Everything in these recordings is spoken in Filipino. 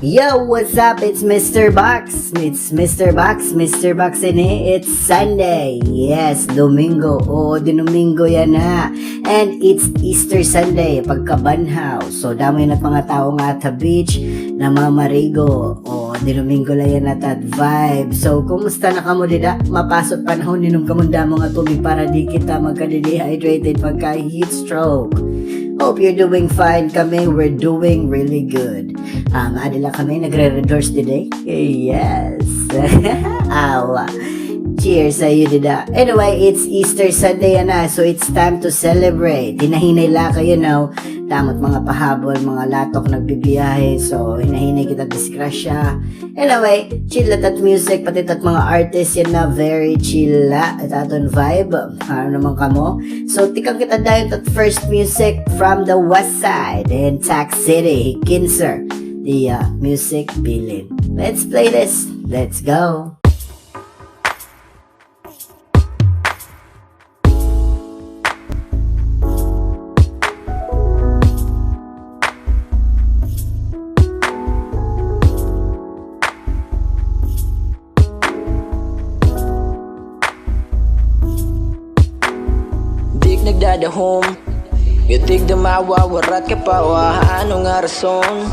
Yo, what's up? It's Mr. Box. It's Mr. Box. Mr. Box ini. It's Sunday. Yes, Domingo. Oo, Domingo yan na. And it's Easter Sunday, pagkabanhaw. So, dami na mga tao nga at beach na mamarigo. O, Domingo lang yan at vibe. So, kumusta na kamo dida? Mapasok panahon, ninom kamunda mga tubig para di kita magka-dehydrated pagka-heat stroke. Hope you're doing fine. Kami, we're doing really good. Adila kami, nagre-redoors today. Yes. Awa. Cheers sa iyo, dida. Anyway, it's Easter Sunday na, so it's time to celebrate. Hinahinay la kayo now. Tamot mga pahabol, mga latok nagbibiyahe. So, hinahinay kita disgrasya. Anyway, chill at music, pati at mga artists yan na very chill at aton vibe. Ano naman kamo? So, tikang kita dahil at first music from the west side in Tax City, Kinser. The music bilin. Let's play this. Let's go. Nagdadahom Gatig dumawa, warat kapawa Ano nga rason?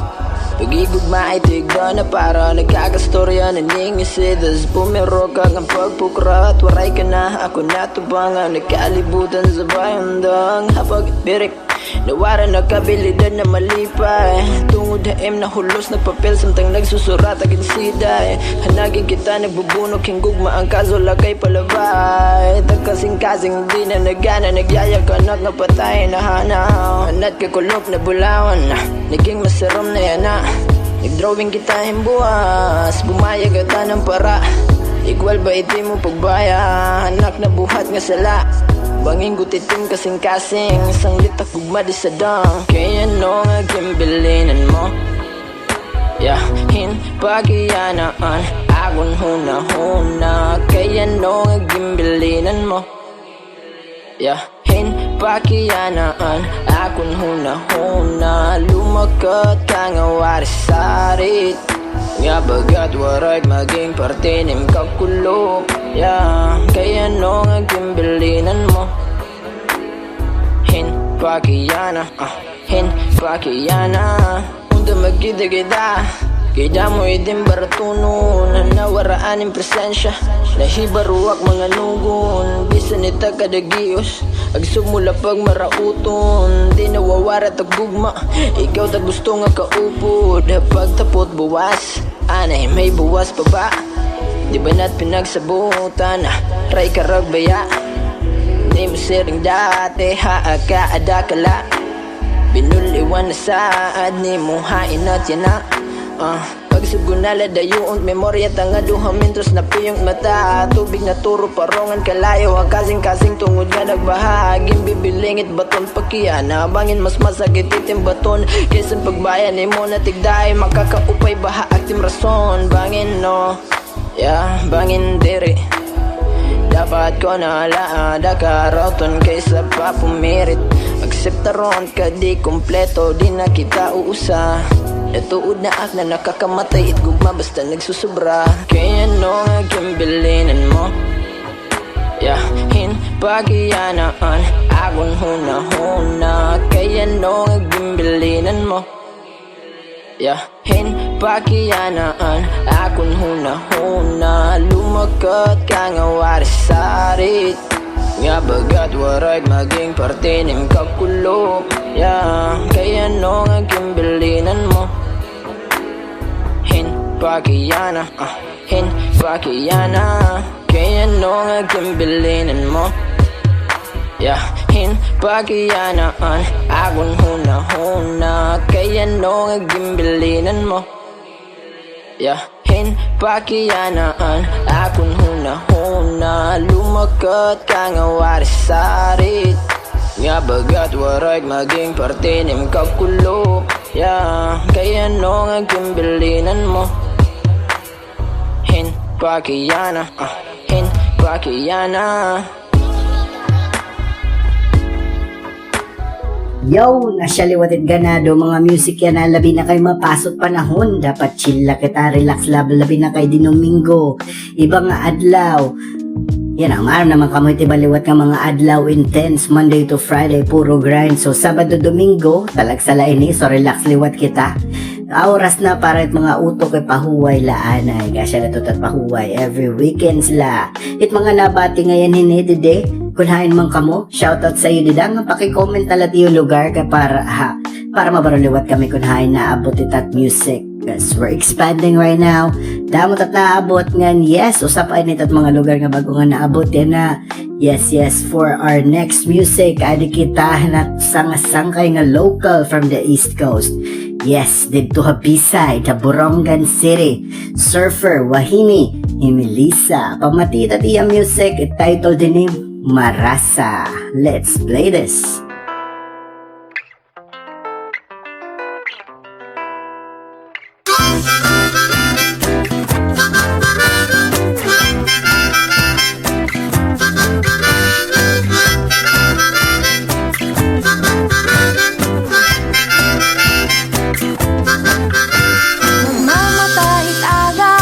Pag-igog maitigda na para nagkakastorya Naning isidas Bumiro ka ng pagpukrat Waray ka na, ako natubangan Nagkalibutan sa bayandang Hapag birik Nawara nakabilidad na malipay Tungod haim na hulos nagpapel Samtang nagsusurat agin siday Hanagin kita nagbubunok Hinggugma ang kaso lagay palabay Tagkasing-kasing di na nagana Nagyayak anak nga patay na hanaw Hanat kakulok na bulawan Naging masaram na yan na Nagdrawing kita himbuas Bumayag ata ng para Igual ba iti mo pagbaya Anak na buhat nga sala Banging gutitim kasing-kasing Isang litak gugma di sa dang Kaya no nga gimbilinan mo Yahin pagyanaan Agon huna-huna Kaya no nga gimbilinan mo Yahin pagyanaan Agon huna-huna Lumakat ka nga warisarit Nga bagat waray maging parte nim kakulok Kaya no nga gimbilinan mo Hin pakiyana Hin pakiyana Unda magida-gida Kaya mo idim baratunon Nawaraan yung presensya Nahibaruak mga nugon Bisan ita kadagiyos Agsumula pag marauton Di nawawarat ang gugma Ikaw ta gusto nga kaupod Pag tapot buwas Anay may buwas pa ba Di ba na't pinagsabutan Ray karagbaya Di mo siring dati Haaka adakala Binuliwan na saad Ni mo hain at yan na Pagsugunala dayuong memorya Tangaduhang mintros na piyong mata Tubig na turo parongan kalayo Ang kasing-kasing tungod nga nagbahaging Bibilingit baton pakiyana Bangin mas masagit itim baton Kaysan pagbayan ni mo natigday Makakaupay baha aktim rason Bangin no bangin diri Dapat ko na alaada karauton Kaysa pa pumirit Akseptaron ka di kompleto Di na kita uusa Natuod na ak na nakakamatay Itgugma basta nagsusubra Kaya no nga gimbilinan mo Yahin pagyanaan Agon huna-huna Kaya no nga gimbilinan mo Yahin pagyanaan Agon huna-huna Lumakat ka nga warisarit Nga bagat waray maging parte nim kakulok Kaya no nga gimbilinan mo Hin pakiyana Hin pakiyana Kaya no nga gimbilinan mo Hin pagyanaan Agon huna-huna Kaya no nga gimbilinan mo Hin pagyanaan Agon huna-huna Lumakat ka nga warisarit Nga bagat waray maging parte nim kakulok Kaya no nga gimbilinan mo Hin pakiyana Hin pakiyana Yo, nasyaliwated ganado mga music yan na labi na kay mapasot panahon. Dapat chill la kita, relax labi na kay Domingo. Ibang nga adlaw. Yan ang maram naman kamoy tibaliwat nga mga adlaw intense, Monday to Friday, puro grind. So Sabado, Domingo, talagsala ini, so relax liwat kita. Oras na para it mga utok kay pahuway laanay. Gasya na tutat pahuway every weekends la. It mga nabati ngayon hinidide. Kunhain man kamo, shoutout sa iyo dida nga paki-comment talat iyo lugar ka para mabaruliwat kami kunhain na abot itat music. Because we're expanding right now. Damot at naabot ngan, yes, usap ay nitat mga lugar nga bago nga naabot yan na. Yes, for our next music, adi kita na sanga-sangkay nga local from the East Coast. Yes, dito Hapisay, ta Borongan City. Surfer, Wahini, Himilisa. Pamatita tiya music, title din Marasa. Let's play this. Magmamatahit aga,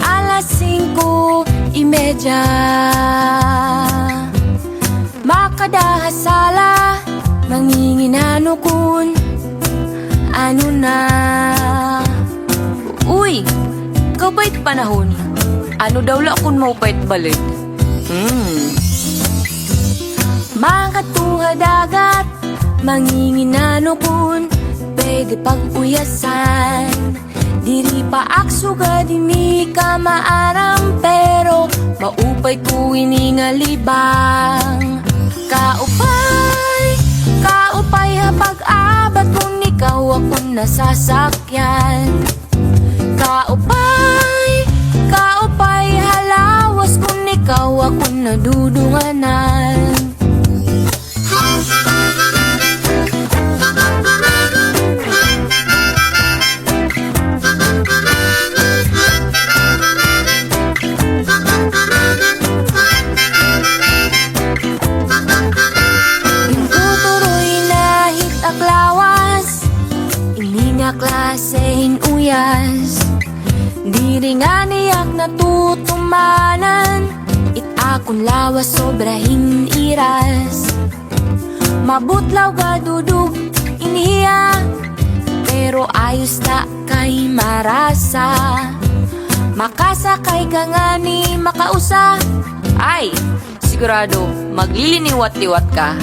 alas 5:30. Makadahasala, manginginano kun ano na. Uy, kabait panahon. Ano daw la kun maupait balik? Mga tuha dagat, manginginano kun pwede pag-uyasan. Diri pa aksuga dini ka maaram, pero maupay ko iningalibang. Kaupay hapag abat kung ikaw akong nasasakyan. Kaupay halawas kung ikaw akong nadudunganan. Klasehin uyas, diri nga niyak natutumanan. It akong lawas sobrahin iras. Mabutlaw ga dudug iniya, pero ayos ta kay marasa. Makasakay ka nga ni makausa, ay sigurado magliliniwat-liwat ka.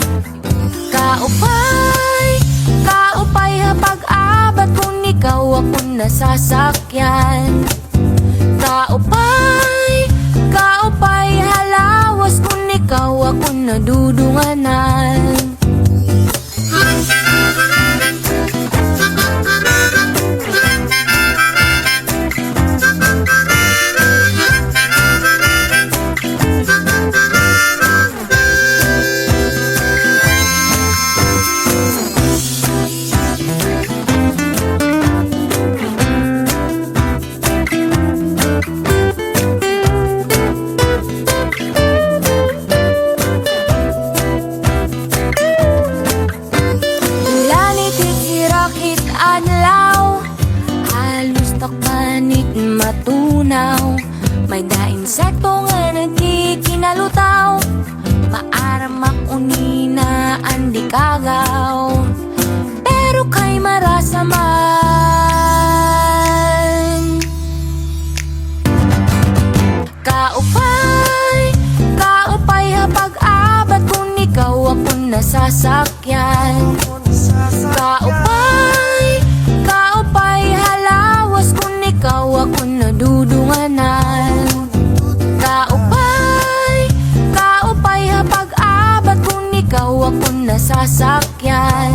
Kaupay hapag abat kung ikaw akong nasasakyan. Kaupay halawas kung ikaw akong nadudunganan. Matunaw, may dainsekto nga nagkikinalutaw. Maaramak unina andi kagaw, pero kay marasa man. Kaupay hapag abat kung ikaw akong nasasakyan. Kaupay halawas kung ikaw akong nadudunganan. Kaupay hapag abat kung ikaw akong nasasakyan.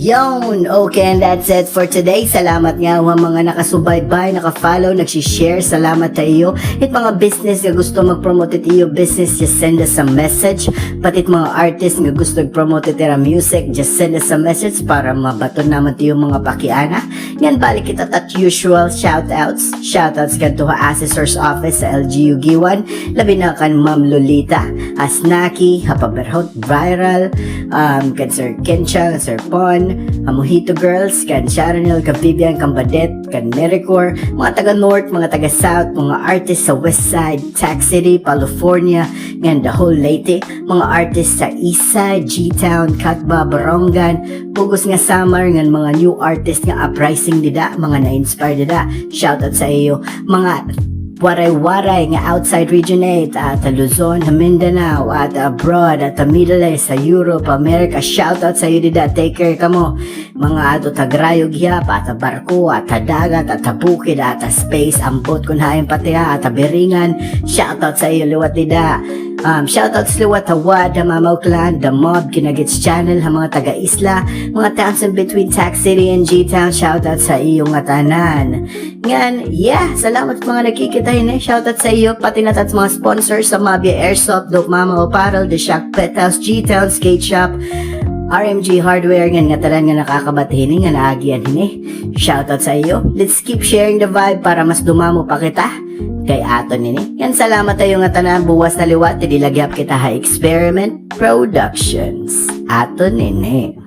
Yon! Okay, and that's it for today. Salamat nga wa mga nakasubaybay, nakafollow, nagsishare. Salamat ta iyo. It mga business nga gusto mag-promote it iyo business, just send us a message. But it mga artist nga gusto mag-promote it ira music, just send us a message para mabato naman tiyo mga pakiana. Yan balik kita tat usual shoutouts. Shoutouts ka to ha Assessor's Office sa LGU Giwan. Labi na kan Ma'am Lolita, Asnaki, Hapaberhot, Viral, kan Sir Kencha, Sir Pon, Mojito Girls, kan Sharonel, kan Vivian, kan Badet, kan Mericor, mga taga North, mga taga South, mga artists sa West Side, Tax City, California, and the whole Leyte, mga artists sa East Side, G-Town, Katba, Barongan, pugos nga summer, nga mga new artists nga uprising dida, mga na-inspire dida, shoutout sa iyo, mga waray-waray nga outside region 8 at Luzon, Mindanao at abroad at Middle East, sa Europe, America. Shoutout sa iyo dida, take care ka mo mga ato tagrayog hiyap at barko at dagat at bukid at space, ambot kun hain pati at beringan. Shoutout sa iyo liwat dida. Shoutout sa liwat Hawad, Mamaw Clan, The Mob, Kinagits Channel, mga taga-isla, mga towns in between Tax City and G-Town. Shoutout sa iyo nga tanan. Ngan, yeah, salamat mga nakikitahin eh. Shoutout sa iyo, pati na tats mga sponsors sa Mabia Airsoft, Dope Mama Apparel, The Shack Pet House, G-Town, Skate Shop, RMG Hardware, ngan nga tanan nga nakakabatihin nga naagian hini. Shoutout sa iyo. Let's keep sharing the vibe para mas dumamo pa kita kay ato nini. Yan, salamat tayo nga tanan, buwas na liwat, tidilagyap kita ha Experiment Productions. Ato nini.